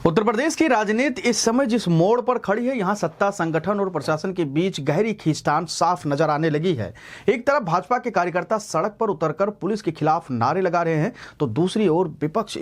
उत्तर प्रदेश की राजनीति इस समय जिस मोड़ पर खड़ी है, यहां सत्ता, संगठन और प्रशासन के बीच गहरी खींचतान साफ नजर आने लगी है। एक तरफ भाजपा के कार्यकर्ता सड़क पर उतरकर पुलिस के खिलाफ नारे लगा रहे हैं, तो दूसरी ओर विपक्ष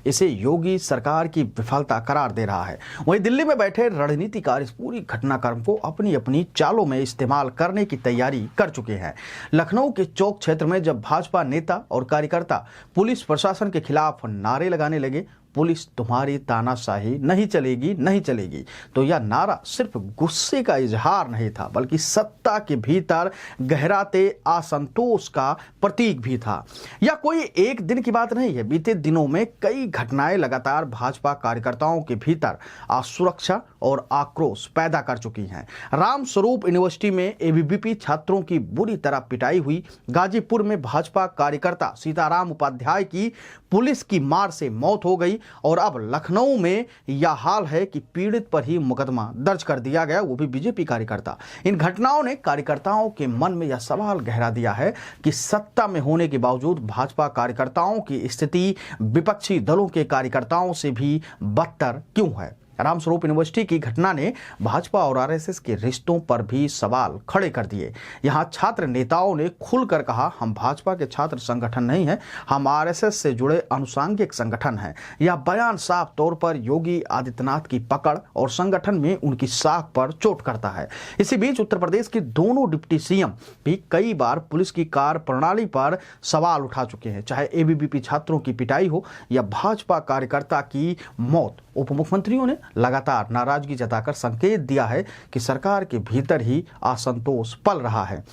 इसे योगी सरकार की विफलता करार दे रहा है। वहीं दिल्ली में बैठे रणनीतिकार इस पूरी घटनाक्रम को अपनी अपनी चालों में इस्तेमाल करने की तैयारी कर चुके हैं। लखनऊ के चौक क्षेत्र में जब भाजपा नेता और कार्यकर्ता पुलिस प्रशासन के खिलाफ नारे लगाने लगे, पुलिस तुम्हारी तानाशाही नहीं चलेगी, नहीं चलेगी, तो यह नारा सिर्फ गुस्से का इजहार नहीं था, बल्कि सत्ता के भीतर गहराते असंतोष का प्रतीक भी था। यह कोई एक दिन की बात नहीं है। बीते दिनों में कई घटनाएं लगातार भाजपा कार्यकर्ताओं के भीतर असुरक्षा और आक्रोश पैदा कर चुकी हैं। रामस्वरूप यूनिवर्सिटी में एबीवीपी छात्रों की बुरी तरह पिटाई हुई, गाजीपुर में भाजपा कार्यकर्ता सीताराम उपाध्याय की पुलिस की मार से मौत हो गई, और अब लखनऊ में यह हाल है कि पीड़ित पर ही मुकदमा दर्ज कर दिया गया, वो भी बीजेपी कार्यकर्ता। इन घटनाओं ने कार्यकर्ताओं के मन में यह सवाल गहरा दिया है कि सत्ता में होने के बावजूद भाजपा कार्यकर्ताओं की स्थिति विपक्षी दलों के कार्यकर्ताओं से भी बदतर क्यों है। रामस्वरूप यूनिवर्सिटी की घटना ने भाजपा और आरएसएस के रिश्तों पर भी सवाल खड़े कर दिए। यहां छात्र नेताओं ने खुलकर कहा, हम भाजपा के छात्र संगठन नहीं हैं, हम आरएसएस से जुड़े अनुषंगिक संगठन हैं। यह बयान साफ तौर पर योगी आदित्यनाथ की पकड़ और संगठन में उनकी साख पर चोट करता है। इसी बीच उत्तर प्रदेश के दोनों डिप्टी सीएम भी कई बार पुलिस की कार्य प्रणाली पर सवाल उठा चुके हैं, चाहे एबीवीपी छात्रों की पिटाई हो या भाजपा कार्यकर्ता की मौत। उप मुख्यमंत्रियों ने लगातार नाराजगी जताकर संकेत दिया है कि सरकार के भीतर ही असंतोष पल रहा है।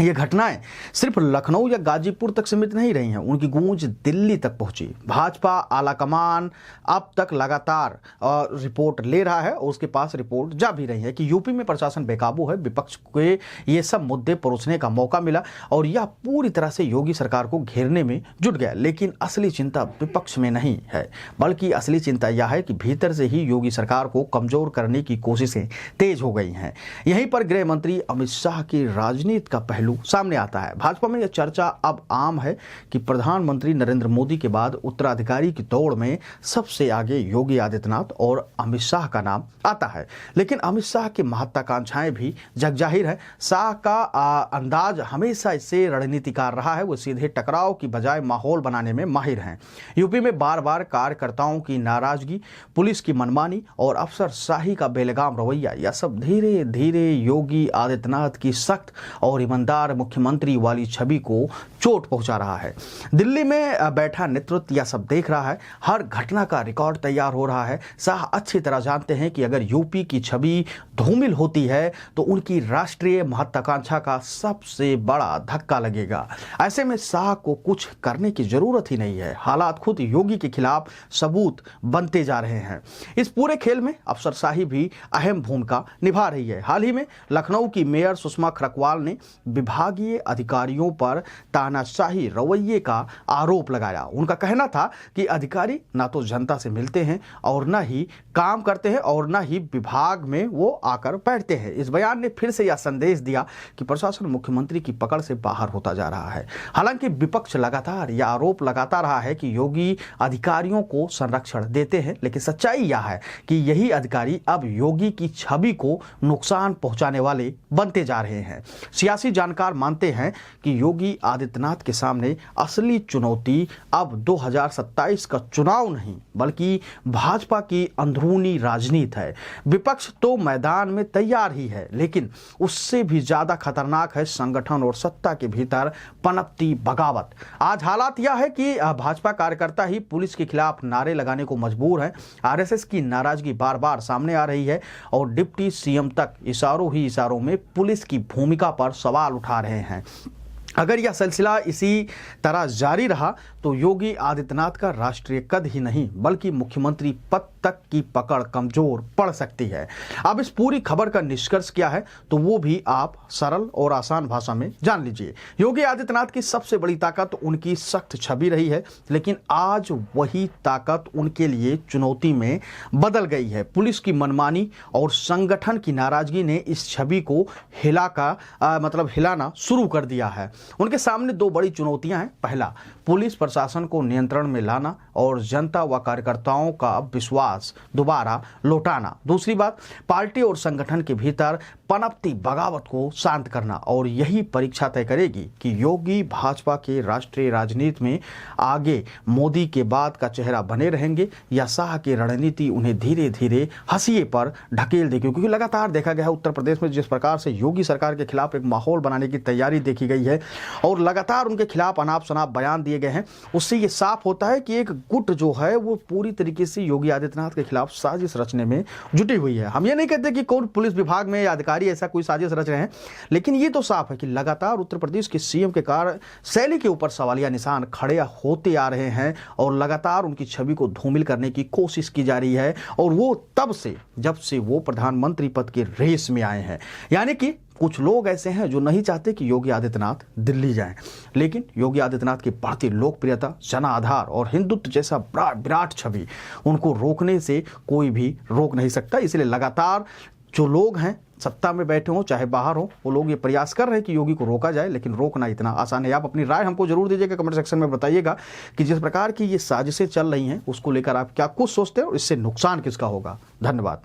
ये घटनाएं सिर्फ लखनऊ या गाजीपुर तक सीमित नहीं रही हैं, उनकी गूंज दिल्ली तक पहुंची। भाजपा आलाकमान अब तक लगातार रिपोर्ट ले रहा है और उसके पास रिपोर्ट जा भी रही है कि यूपी में प्रशासन बेकाबू है। विपक्ष को ये सब मुद्दे परोसने का मौका मिला और यह पूरी तरह से योगी सरकार को घेरने में जुट गया। लेकिन असली चिंता विपक्ष में नहीं है, बल्कि असली चिंता यह है कि भीतर से ही योगी सरकार को कमजोर करने की कोशिशें तेज हो गई हैं। यहीं पर गृह मंत्री अमित शाह की राजनीति का पहलू सामने आता है। भाजपा में यह चर्चा अब आम है कि प्रधानमंत्री नरेंद्र मोदी के बाद उत्तराधिकारी की दौड़ में सबसे आगे योगी आदित्यनाथ और अमित शाह का नाम आता है। लेकिन अमित शाह की महत्वाकांक्षाएं भी जगजाहिर है। शाह का अंदाज हमेशा इससे रणनीतिकार रहा है, वो सीधे टकराव की बजाय माहौल बनाने में माहिर हैं। यूपी में बार बार कार्यकर्ताओं की नाराजगी, पुलिस की मनमानी और अफसरशाही का बेलगाम रवैया, यह सब धीरे धीरे योगी आदित्यनाथ की सख्त और ईमानदार मुख्यमंत्री वाली छवि को चोट पहुंचा रहा है। दिल्ली में बैठा नेतृत्व यह सब देख रहा है, हर घटना का रिकॉर्ड तैयार हो रहा है। शाह अच्छी तरह जानते हैं कि अगर यूपी की छवि धूमिल होती है तो उनकी राष्ट्रीय महत्वाकांक्षा का सबसे बड़ा धक्का लगेगा। ऐसे में शाह को कुछ करने की जरूरत ही नहीं है। हालात खुद योगी के खिलाफ सबूत बनते जा रहे हैं। इस पूरे खेल में अफसरशाही भी अहम भूमिका निभा रही है। हाल ही में लखनऊ की मेयर सुषमा खरकवाल ने विभागीय अधिकारियों पर तानाशाही रवैये का आरोप लगाया। उनका कहना था कि अधिकारी ना तो जनता से मिलते हैं और ना ही काम करते हैं और ना ही विभाग में वो आकर बैठते हैं। इस बयान ने फिर से यह संदेश दिया कि प्रशासन मुख्यमंत्री की पकड़ से बाहर होता जा रहा है। हालांकि विपक्ष लगातार यह आरोप लगाता रहा है कि योगी अधिकारियों को संरक्षण देते हैं, लेकिन सच्चाई यह है कि यही अधिकारी अब योगी की छवि को नुकसान पहुंचाने वाले बनते जा रहे हैं। सियासी जानकार मानते हैं कि योगी आदित्यनाथ के सामने असली चुनौती अब 2027 का चुनाव नहीं, बल्कि भाजपा की अंदरूनी राजनीति है। विपक्ष तो मैदान में तैयार ही है, लेकिन उससे भी ज्यादा खतरनाक है संगठन और सत्ता के भीतर पनपती बगावत। आज हालात यह है कि भाजपा कार्यकर्ता ही पुलिस के खिलाफ नारे लगाने को मजबूर है। आरएसएस की नाराजगी बार बार सामने आ रही है और डिप्टी सीएम तक इशारों ही इशारों में पुलिस की भूमिका पर सवाल उठा रहे हैं। अगर यह सिलसिला इसी तरह जारी रहा तो योगी आदित्यनाथ का राष्ट्रीय कद ही नहीं, बल्कि मुख्यमंत्री पद तक की पकड़ कमजोर पड़ सकती है। अब इस पूरी खबर का निष्कर्ष क्या है, तो वो भी आप सरल और आसान भाषा में जान लीजिए। योगी आदित्यनाथ की सबसे बड़ी ताकत उनकी सख्त छवि रही है, लेकिन आज वही ताकत उनके लिए चुनौती में बदल गई है। पुलिस की मनमानी और संगठन की नाराजगी ने इस छवि को हिलाना शुरू कर दिया है। उनके सामने दो बड़ी चुनौतियां हैं। पहला, पुलिस प्रशासन को नियंत्रण में लाना और जनता व कार्यकर्ताओं का विश्वास दोबारा लौटाना। दूसरी बात, पार्टी और संगठन के भीतर पनपती बगावत को शांत करना। और यही परीक्षा तय करेगी कि योगी भाजपा के राष्ट्रीय राजनीति में आगे मोदी के बाद का चेहरा बने रहेंगे या शाह की रणनीति उन्हें धीरे धीरे हंसिए पर ढकेल देगी। क्योंकि लगातार देखा गया है उत्तर प्रदेश में जिस प्रकार से योगी सरकार के खिलाफ एक माहौल बनाने की तैयारी देखी गई है और लगातार उनके खिलाफ अनाप शनाप बयान दिए गए हैं, उससे ये साफ होता है कि एक गुट जो है वो पूरी तरीके से योगी आदित्यनाथ के खिलाफ साजिश रचने में जुटी हुई है। हम ये नहीं कहते कि कौन पुलिस विभाग में या अधिकारी ऐसा कोई साजिश रच रहे हैं, लेकिन ये तो साफ है कि लगातार उत्तर प्रदेश के सीएम के कार्यशैली के ऊपर सवालिया निशान खड़े होते आ रहे हैं और लगातार उनकी छवि को धूमिल करने की कोशिश की जा रही है। और वो तब से जब से वो प्रधानमंत्री पद के रेस में आए हैं। यानी कि कुछ लोग ऐसे हैं जो नहीं चाहते कि योगी आदित्यनाथ दिल्ली जाएं, लेकिन योगी आदित्यनाथ की बढ़ती लोकप्रियता, जन आधार और हिंदुत्व जैसा विराट छवि उनको रोकने से कोई भी रोक नहीं सकता। इसलिए लगातार जो लोग हैं सत्ता में बैठे हों चाहे बाहर हो, वो लोग ये प्रयास कर रहे हैं कि योगी को रोका जाए, लेकिन रोकना इतना आसान है। आप अपनी राय हमको जरूर दीजिएगा, कमेंट सेक्शन में बताइएगा कि जिस प्रकार की ये साजिशें चल रही हैं उसको लेकर आप क्या कुछ सोचते हो और इससे नुकसान किसका होगा। धन्यवाद।